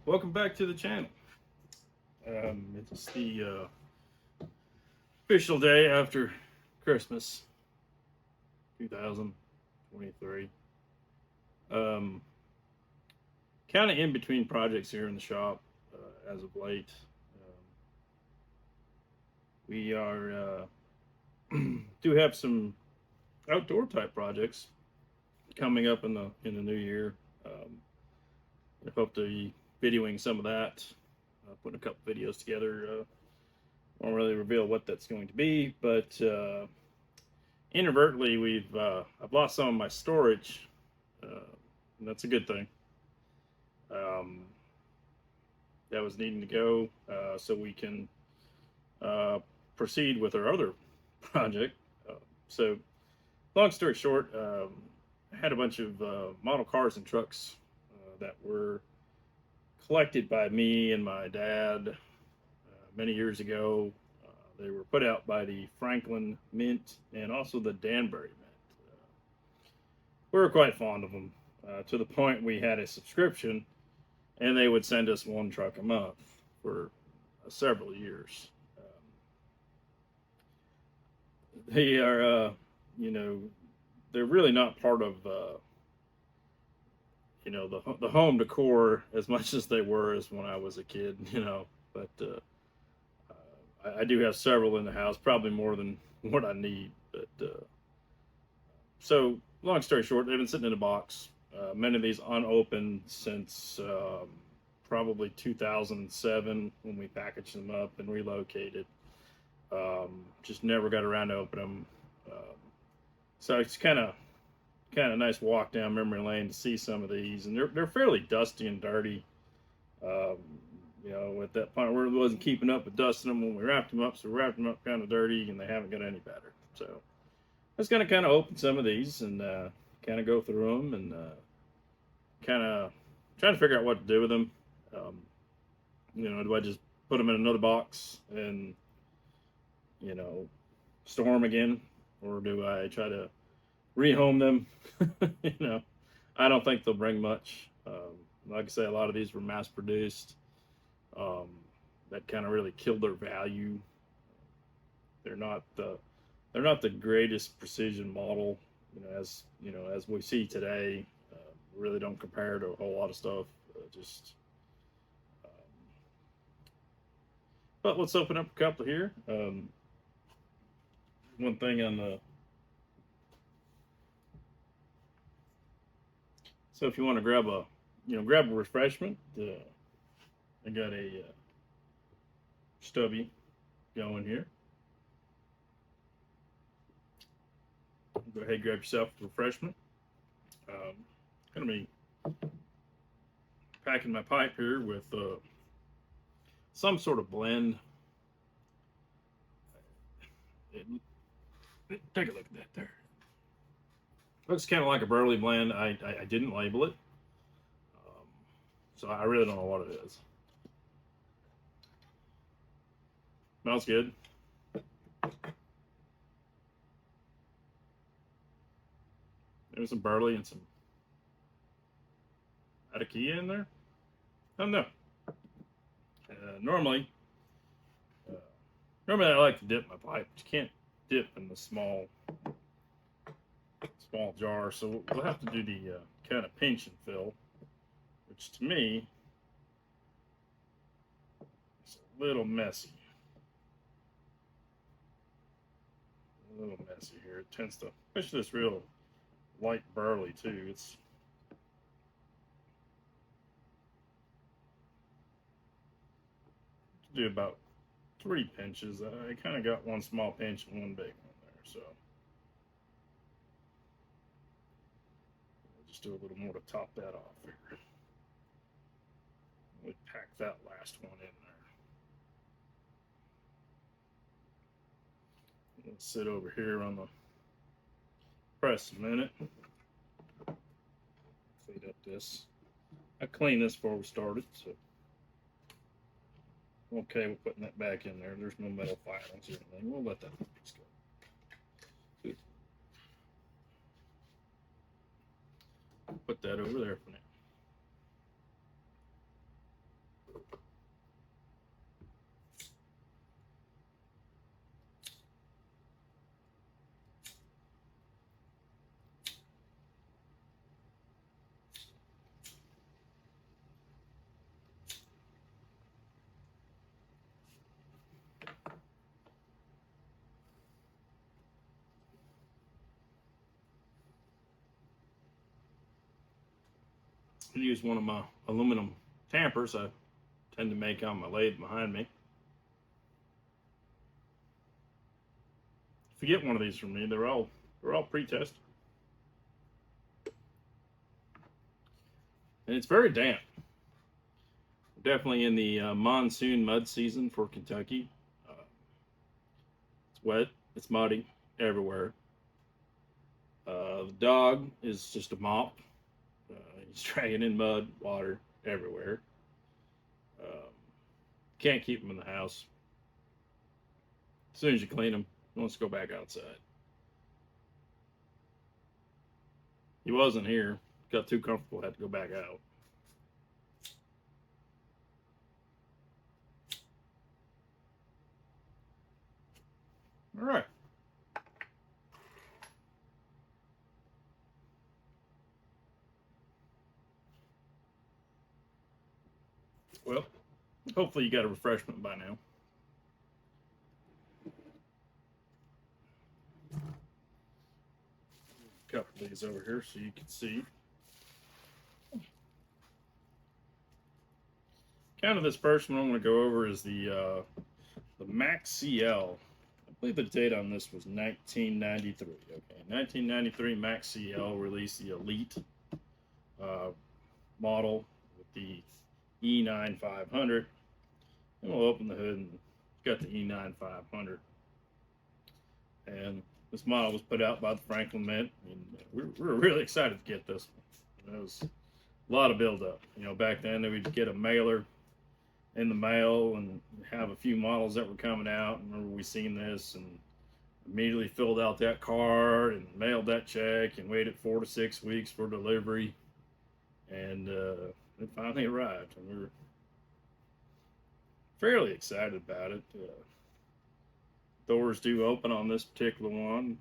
Welcome back to the channel. It's the official day after Christmas 2023. Um, kind of in between projects here in the shop as of late. We are do have some outdoor type projects coming up in the new year. I hope to be videoing some of that, putting a couple videos together. Won't really reveal what that's going to be, but inadvertently I've lost some of my storage. And that's a good thing. Um, that was needing to go so we can uh, proceed with our other project. So, long story short, I had a bunch of model cars and trucks that were collected by me and my dad many years ago. They were put out by the Franklin Mint and also the Danbury Mint. We were quite fond of them to the point we had a subscription, and they would send us one truck a month for several years. They are, you know, they're really not part of, the home decor as much as they were as when I was a kid. But I do have several in the house, probably more than what I need. But so, long story short, they've been sitting in a box. Many of these unopened since probably 2007 when we packaged them up and relocated. Just never got around to open them. Um, so it's kind of nice walk down memory lane to see some of these, and they're fairly dusty and dirty. Um, at that point, we wasn't keeping up with dusting them when we wrapped them up, so we wrapped them up kind of dirty, and they haven't got any better. So I was going to kind of open some of these and kind of go through them and kind of trying to figure out what to do with them. Um, do I just put them in another box and you know store them again, or do I try to rehome them? you know, I don't think they'll bring much. Like I say, a lot of these were mass produced. Um, that kind of really killed their value. They're not the they're not the greatest precision model. As we see today, really don't compare to a whole lot of stuff. Just, um, but let's open up a couple here. One thing on the so if you want to grab a refreshment, I got a stubby going here. Go ahead, grab yourself a refreshment. Gonna be packing my pipe here with some sort of blend. It, Take a look at that there. Looks kind of like a burley blend. I didn't label it, um, so I really don't know what it is. Smells good. There's some burley and some Atakia in there. I don't know. Uh, normally, uh, normally I like to dip my pipe, but you can't dip in the small jar. So we'll have to do the kind of pinch and fill, which to me is a little messy. A little messy here. It tends to, especially this real light burley too. It's to do about 3 pinches. I kind of got one small pinch and one big one there, so I'll just do a little more to top that off here. We pack that last one in there. Let's sit over here on the press a minute. Clean up this. I cleaned this before we started, so okay with putting that back in there. There's no metal filings or anything. We'll let that piece go. Put that over there for now. use one of my aluminum tampers I tend to make on my lathe behind me. If you get one of these from me, they're all pre-tested. And it's very damp. Definitely in the monsoon mud season for Kentucky. It's wet, it's muddy everywhere. The dog is just a mop. He's dragging in mud, water everywhere. Can't keep him in the house. As soon as you clean him, he wants to go back outside. He wasn't here. Got too comfortable, had to go back out. All right. Well, hopefully you got a refreshment by now. A couple of these over here so you can see. Kind of this first one I'm going to go over is the Max CL. I believe the date on this was 1993. Okay, 1993 Max CL released the Elite model with the E9 500. And we'll open the hood and it's got the E9 500. And this model was put out by the Franklin Mint, and we were really excited to get this one. It was a lot of build-up. You know, back then we'd get a mailer in the mail and have a few models that were coming out. And remember we seen this and immediately filled out that card and mailed that check and waited 4 to 6 weeks for delivery. And it finally arrived, and we were fairly excited about it. Doors do open on this particular one.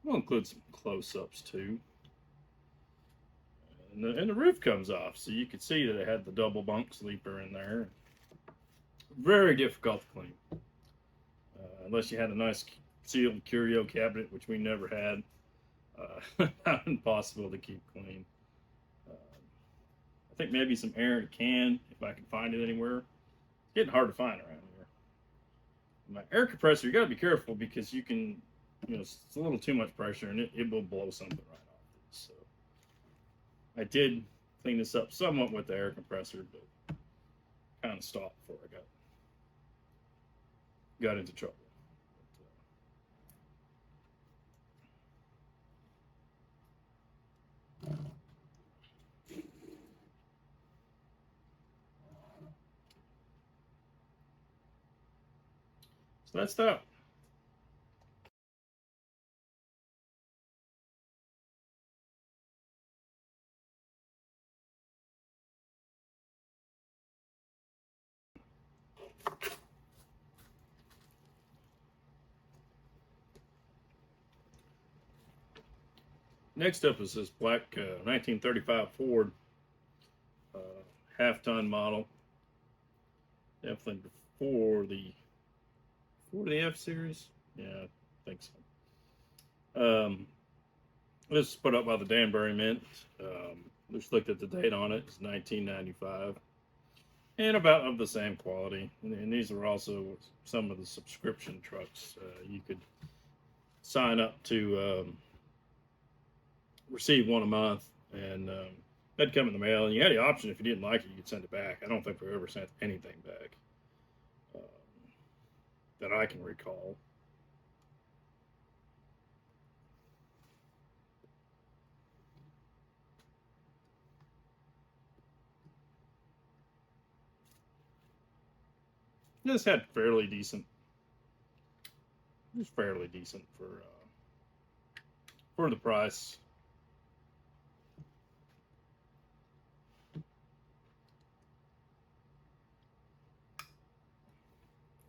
We'll include some close-ups too. And the roof comes off, so you can see that it had the double bunk sleeper in there. Very difficult to clean. Unless you had a nice sealed curio cabinet, which we never had. Impossible to keep clean. I think maybe some air in a can, if I can find it anywhere. It's getting hard to find around here. My air compressor, you got to be careful because you can, it's a little too much pressure and it will blow something right off this. So I did clean this up somewhat with the air compressor, but kind of stopped before I got into trouble. So that's that. Next up is this black 1935 Ford half-ton model. Definitely before the F-Series. Yeah, I think so. This is put up by the Danbury Mint. Just looked at the date on it. It's 1995. And about of the same quality. And these are also some of the subscription trucks. You could sign up to receive one a month, and that'd come in the mail. And you had the option, if you didn't like it, you could send it back. I don't think we ever sent anything back that I can recall. This had fairly decent. It was fairly decent for the price.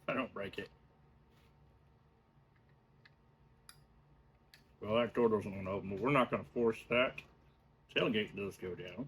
I don't break it. Well, that door doesn't want to open, but we're not going to force that. Tailgate does go down.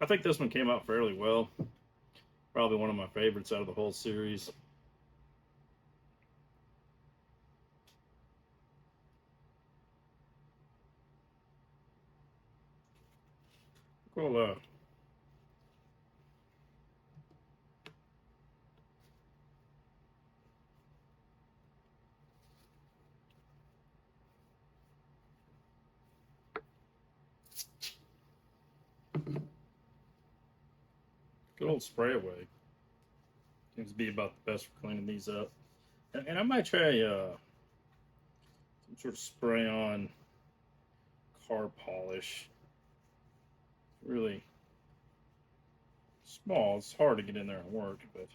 I think this one came out fairly well. Probably one of my favorites out of the whole series. Cool. Good old spray away. Seems to be about the best for cleaning these up. And I might try some sort of spray on car polish. It's really small. It's hard to get in there and work, but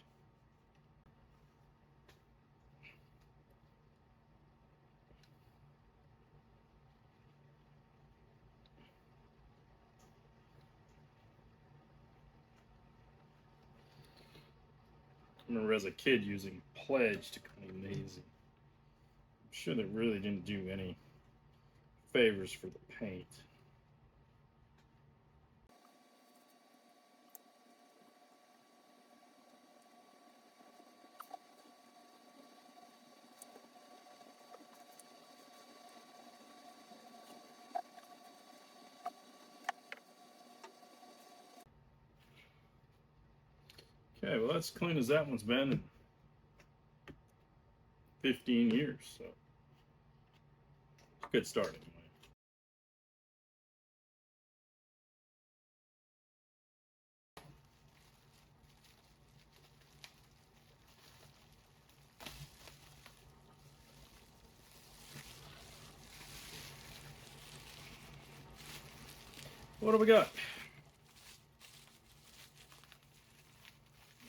I remember as a kid using Pledge to clean these. I'm sure they really didn't do any favors for the paint. Okay, well, that's clean as that one's been in 15 years, so it's a good start anyway. What do we got?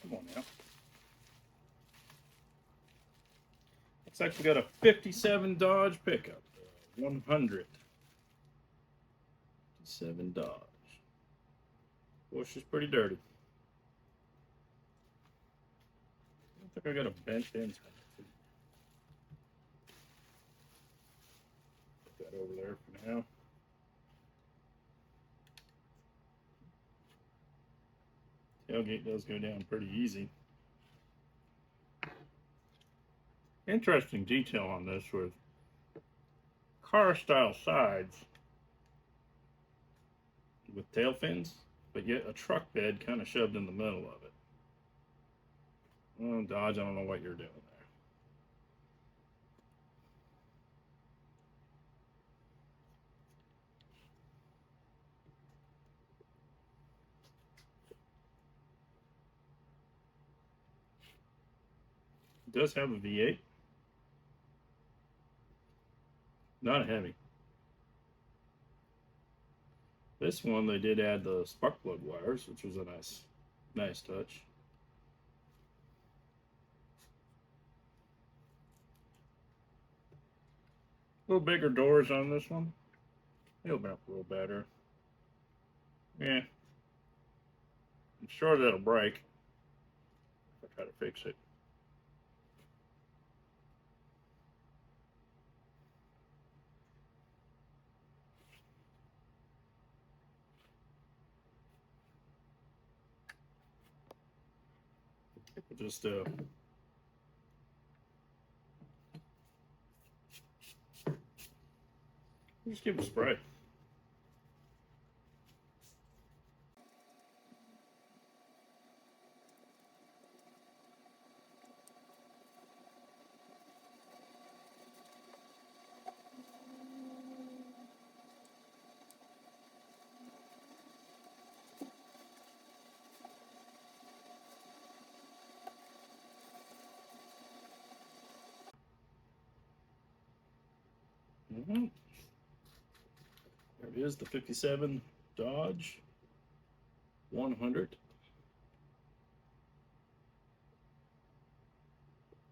Come on now. Looks like we got a 57 Dodge pickup. 100. 57 Dodge. Bush is pretty dirty. I think I got a bent end. Put that over there for now. Tailgate does go down pretty easy. Interesting detail on this with car style sides with tail fins, but yet a truck bed kind of shoved in the middle of it. Well, Dodge, I don't know what you're doing there. It does have a V8. Not heavy. This one they did add the spark plug wires, which was a nice touch. A little bigger doors on this one. They open up a little better. Yeah. I'm sure that'll break if I try to fix it. Just give it a spray. Mm-hmm. There it is, the 57 Dodge 100.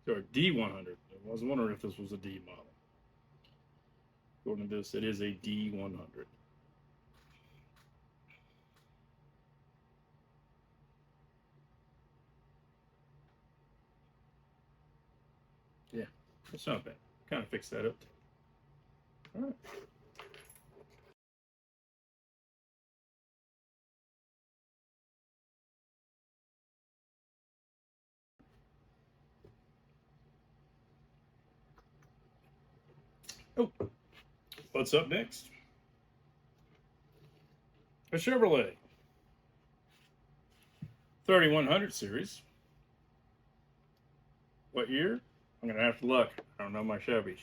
Or D100. I was wondering if this was a D model. According to this, it is a D100. Yeah, that's not bad. Kind of fixed that up. All right. Oh, what's up next? A Chevrolet 3100 series. What year? I'm gonna have to look. I don't know my Chevys.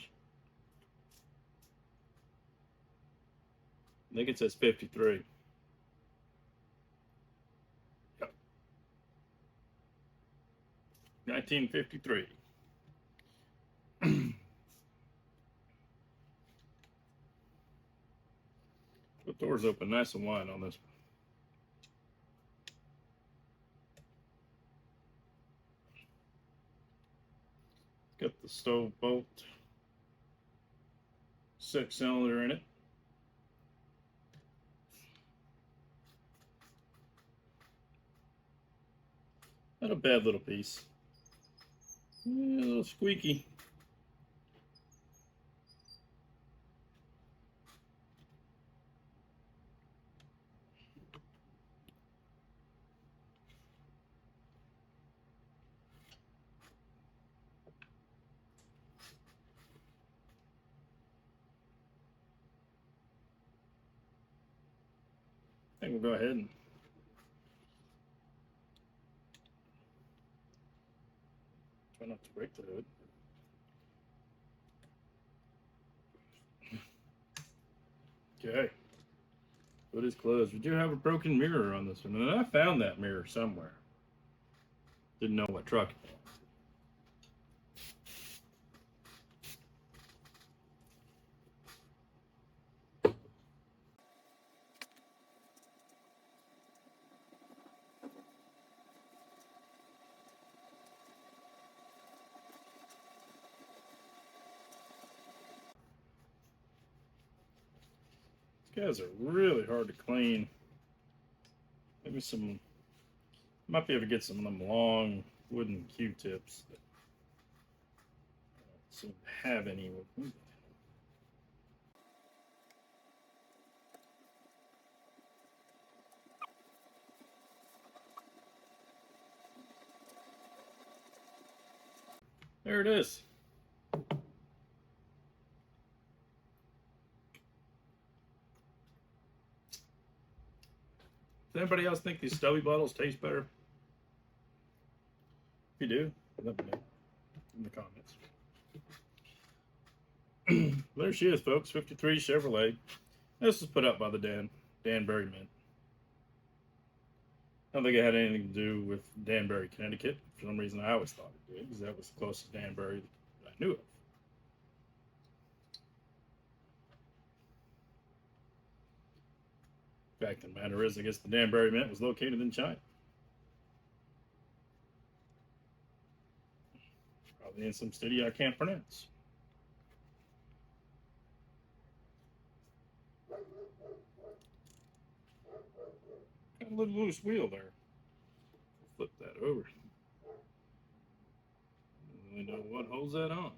I think it says 53. Yep. 1953. The doors open nice and wide on this. Got the stove bolt, 6-cylinder in it. Not a bad little piece. Yeah, a little squeaky. I think we'll go ahead and try not to break the hood. Okay. Hood is closed. We do have a broken mirror on this one, and I found that mirror somewhere. Didn't know what truck. These guys are really hard to clean. Maybe some. Might be able to get some of them long wooden Q-tips. That I don't seem to have any with me. There it is. Does anybody else think these stubby bottles taste better? If you do, let me know in the comments. There she is, folks. 53 Chevrolet. This was put up by the Danbury Mint. I don't think it had anything to do with Danbury, Connecticut. For some reason, I always thought it did, because that was the closest Danbury that I knew of. Fact of the matter is, I guess the Danbury Mint was located in China. Probably in some city I can't pronounce. Got a little loose wheel there. Flip that over. I don't really know what holds that on.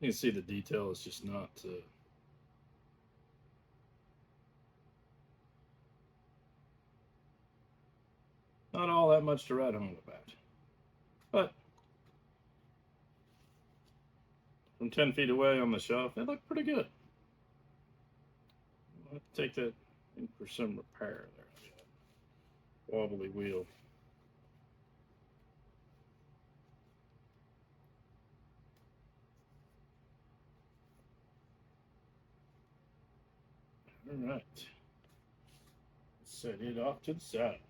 You can see the detail is just not not all that much to write home about. But from 10 feet away on the shelf, they look pretty good. I'll have to take that in for some repair there. Wobbly wheel. All right. Set it off to the side.